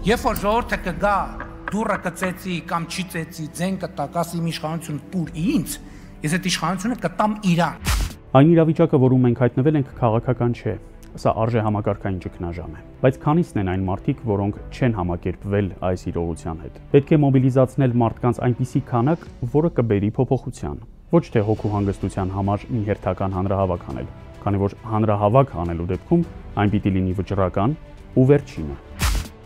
Երբ որ ժողովուրդը կգա, դուռը կծեցի կամ չի ծեցի, ձեն կտա, կասի իմ իշխանությունը տուր ինձ, ես այդ իշխանությունը կտամ իրան։ Այն իրավիճակը, որում մենք հայտնվել ենք, քաղաքական չէ։ Սա արժե համակարգային ճգնաժամ է։ Բայց քանիսն են այն մարդիկ, որոնք չեն համակերպվել այս իրողության հետ։ Պետք է մոբիլիզացնել մարդկանց այնպիսի քանակ, որը կբերի փոփոխության։ Ոչ թե հոգու հանգստության համար մի հերթական հանրահավաք անել, քանի որ հանրահավաք անելու դեպքում այն պիտի լինի վճռական ու վերջինը։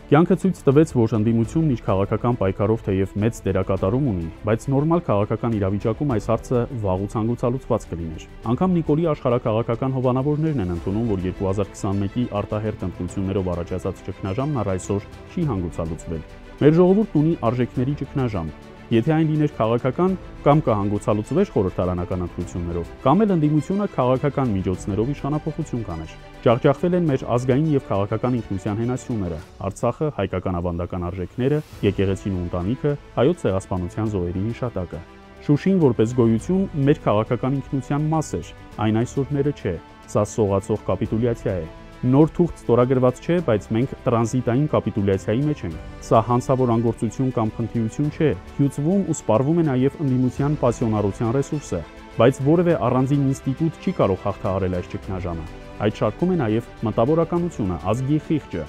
Կյանքը ցույց տվեց, որ ընդդիմությունն իր քաղաքական պայքարով թեև մեծ դերակատարում ունի, բայց նորմալ քաղաքական իրավիճակում այս հարցը վաղուց հանգուցալուծված կլիներ։ Անկամ Նիկոլի աշխարհակաղակական հովանավորներն են ընդունում, որ 2021-ի արտահերթ ընտրություններով առաջացած ճգնաժամն առ այսօր չի հանգուցալուծվել։ Մեր ժողովուրդն ունի արժեքների ճգնաժամ։ Եթե այն լիներ քաղաքական, կամ կհանգուցալուծվեր խորհրդարանական ընտրություններով, կամ էլ ընդդիմությունը քաղաքական միջոցներով իշխանափոխություն կաներ։ Ջախջախվել են մեր ազգային եւ քաղաքական ինքնության հենասյուները, Արցախը, հայկական ավանդական արժեքները, եկեղեցին ու ընտանիքը, հայոց ցեղասպանության զոհերի հիշատակը։ Շուշին որպես գոյություն մեր քաղաքական ինքնության մաս էր, այն այսօրները չէ։ Սա սողացող կապիտուլյացիա է։ Նոր թուղթ ստորագրված չէ, բայց մենք տրանզիտային կապիտուլյացիայի մեջ ենք։ Սա հանցավոր անգործություն կամ փնթիություն չէ, հյուծվում ու սպառվում է նաև ընդդիմության պասիոնարության ռեսուրսը, բայց որևէ առանձին ինստիտուտ չի կարող հաղթահարել այս ճգնաժամը։ Այդ շարքում է նաև մտավորականությունը, ազգի խիղճը։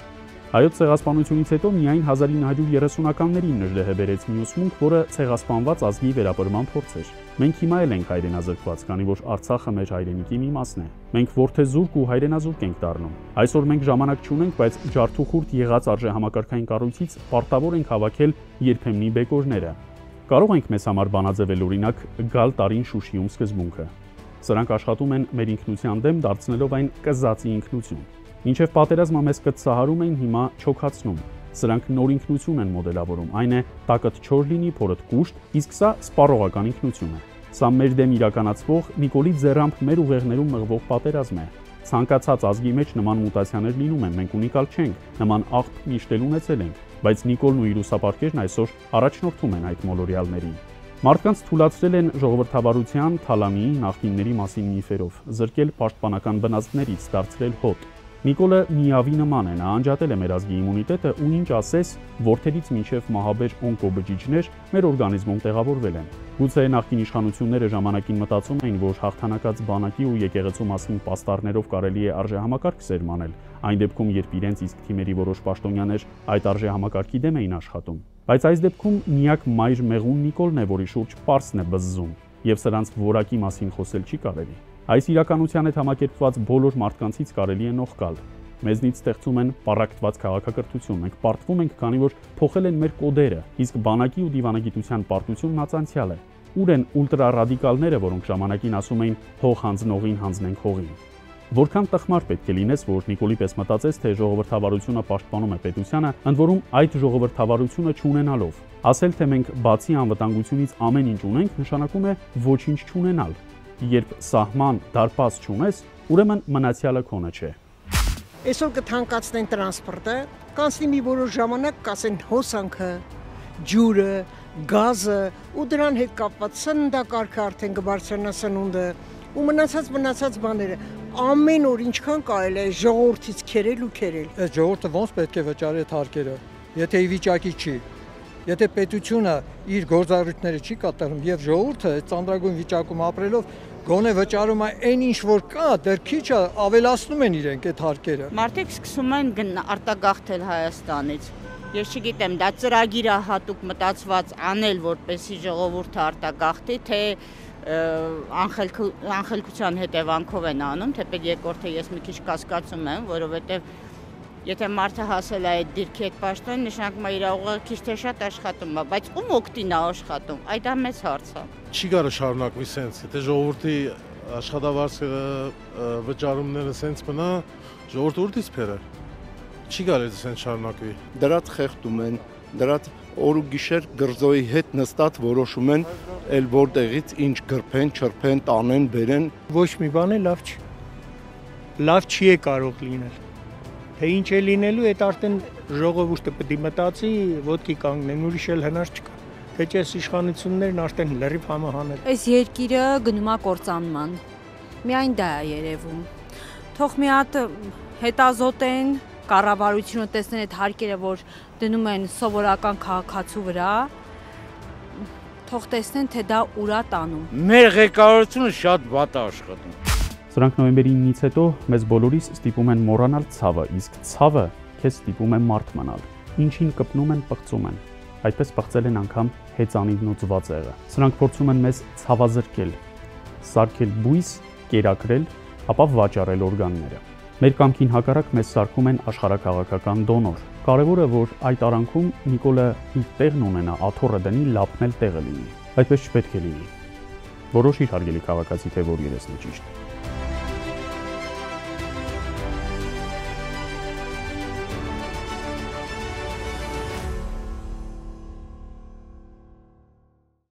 Հայոց ցեղասպանությունից հետո միայն 1930-ականներին նժդեհ բերեց մի ուսմունք, որը ցեղասպանված ազգի վերապրման փորձ էր։ Մենք հիմա էլ ենք հայրենազրկված, քանի որ Արցախը մեր հայրենիքի մի մասն է։ Մենք որդեզուրկ ու հայրենազուրկ ենք դառնում։ Այսօր մենք ժամանակ չունենք, բայց ջարդուխուրդ եղած արժեհամակարգային կառույցից պարտավոր ենք հավաքել երբեմնի բեկորները։ Կարող ենք մեզ համար բանաձևել օրինակ գալ տարին Շուշիում սկզբունքը։ Սրանք աշխատում են մեր ինքնության դեմ, դարձնելով այն կզածի ինքնություն։ Մինչև պատերազմը մեզ կծահարում էին, հիմա չոքացնում։ Սրանք նոր ինքնություն են մոդելավորում, այն է տակդ չոր լինի, փորդ կուշտ, իսկ սա սպառողական ինքնություն է։ Սա մեր դեմ իրականացվող Նիկոլի ձեռամբ մեր ուղեղներում մղվող պատերազմ է։ Ցանկացած ազգի մեջ նման մուտացիաներ լինում են, մենք ունիկալ չենք, նման աղբ միշտ էլ ունեցել ենք, բայց Նիկոլն ու իր ուսապարկերն այսօր առաջնորդում են այդ մոլորյալներին։ Մարդկանց թույլատրել են ժողովրդավարության, թալանի, նախնիների մասին միֆերով, զրկել պաշտպանական բնազդներից, դարձրել հոտ։ Նիկոլը միավի նման է, նա անջատել է մեր ազգի իմունիտետը ու ինչ ասես, որդերից մինչև մահաբեր օնկոբջիջներ մեր օրգանիզմում տեղավորվել են։ Գուցե նախկին իշխանությունները ժամանակին մտածում էին, որ հաղթանակած բանակի ու եկեղեցու մասին պաստառներով կարելի է արժեհամակարգ սերմանել, այն դեպքում, երբ իրենց իսկ թիմերի որոշ պաշտոնյաներ այդ արժեհամակարգի դեմ էին աշխատում։ Բայց այս դեպքում միակ մայր մեղուն Նիկոլն է, որի շուրջ պարսն է բզզում, եւ սրանց որակի մասին խոսել չի կարելի։ Այս իրականության հետ համակերպված բոլոր մարդկանցից կարելի է նող գալ։ Մեզնից ստեղծում են պառակտված քաղաքակրթություն, մենք պարտվում ենք, քանի որ փոխել են մեր կոդերը, իսկ բանակի ու դիվանագիտության պարտությունն անցյալ է։ Ուր են ուլտրարադիկալները, որոնք ժամանակին ասում էին հող հանձնողին հանձնենք հողին։ Որքան տխմար պետք է լինես, որ Նիկոլի պես մտածես, թե ժողովրդավարությունը պաշտպանում է պետությանը, ընդ որում այդ ժողովրդավարությունը չունենալով։ Ասել, թե մենք բացի անվտանգությունից ամեն ինչ ունենք, նշանակում է ոչինչ չունենալ։ Երբ սահման դարպաս չունես, ուրեմն մնացյալը քոնը չէ։ Այսօր կթանկացնեն տրանսպորտը, կանցնի մի որոշ ժամանակ կասեն հոսանքը, ջուրը, գազը ու դրան հետ կապված սննդակարգը արդեն կբարձրանա սնունդը ու մնացած բաները ամեն օր ինչքան կարելի է ժողովրդից քերել ու քերել։ Այս ժողովուրդը ոնց պետք է վճարի այդ հարկերը, եթե ի վիճակի չի։ Եթե պետությունը իր գործառույթները չի կատարում եւ ժողովուրդը այդ ծանրագույն վիճակում ապրելով գոնե վճարում է այն ինչ որ կա, դեռ քիչ ավելացնում են իրենք այդ հարկերը։ Մարդիկ սկսում են արտագաղթել Հայաստանից։ Ես չգիտեմ, դա ծրագիր է հատուկ մտածված անել, որպեսզի ժողովուրդը արտագաղթի, թե անխելքության հետևանքով են անում, թեպետ երկրորդը ես մի քիչ կասկածում եմ, որովհետեւ եթե մարդը հասել է այդ դիրքի այդ պաշտոնին, նշանակում է իր ուղեղը քիչ թե շատ աշխատում է, բայց ում օգտին է աշխատում, այդ մեծ հարց է։ Չի կարա շարունակվի սենց, եթե ժողովրդի աշխատավարձը վճարումները սենց մնա, ժողովուրդը ուրդից փերը։ Չի կարա սենց շարունակվի։ Դրած խեղդում են, դրած օր ու գիշեր գրզոյի հետ նստած որոշում են, էլ որտեղից ինչ գրփեն, չրփեն, տանեն, բերեն։ Ոչ մի բան է լավ չի։ Լավ չի է կարող լինել։ Թե ինչ է լինելու, այդ արդեն ժողովուրդը պետք է մտածի, ոտքի կանգնեն, ուրիշ էլ հնար չկա։ Թե չէ իշխանություններն արդեն լրիվ համահանել։ Այս երկիրը գնում է կործանման։ Միայն դա է երևում։ Թող մի հատ հետազոտեն, կառավարությունը տեսնեն այդ հարկերը, որ դնում են սովորական քաղաքացու վրա, թող տեսնեն, թե դա ուր է տանում։ Մեր ղեկավարությունը շատ վատ է աշխատում։ Սրանք նոյեմբերի 9-ից հետո մեզ բոլորիս ստիպում են մոռանալ ցավը, իսկ ցավը քեզ ստիպում է մարդ մնալ։ Ինչին կպնում են, պղծում են։ Այդպես պղծել են անգամ հեծանիվն ու ծվածեղը։ Սրանք փորձում են մեզ ցավազրկել, սարքել բույս, կերակրել, ապա վաճառել օրգանները։ Մեր կամքին հակառակ մեզ սարքում են աշխարհաքաղաքական դոնոր։ Կարևորը, որ այդ արանքում Նիկոլը իր տեղն ունենա, աթոռը դնի, լափն էլ տեղը լինի։ Այդպես չպետք է լինի։ Որոշիր հարգելի քաղաքացի, թե որ երեսն է ճիշտ։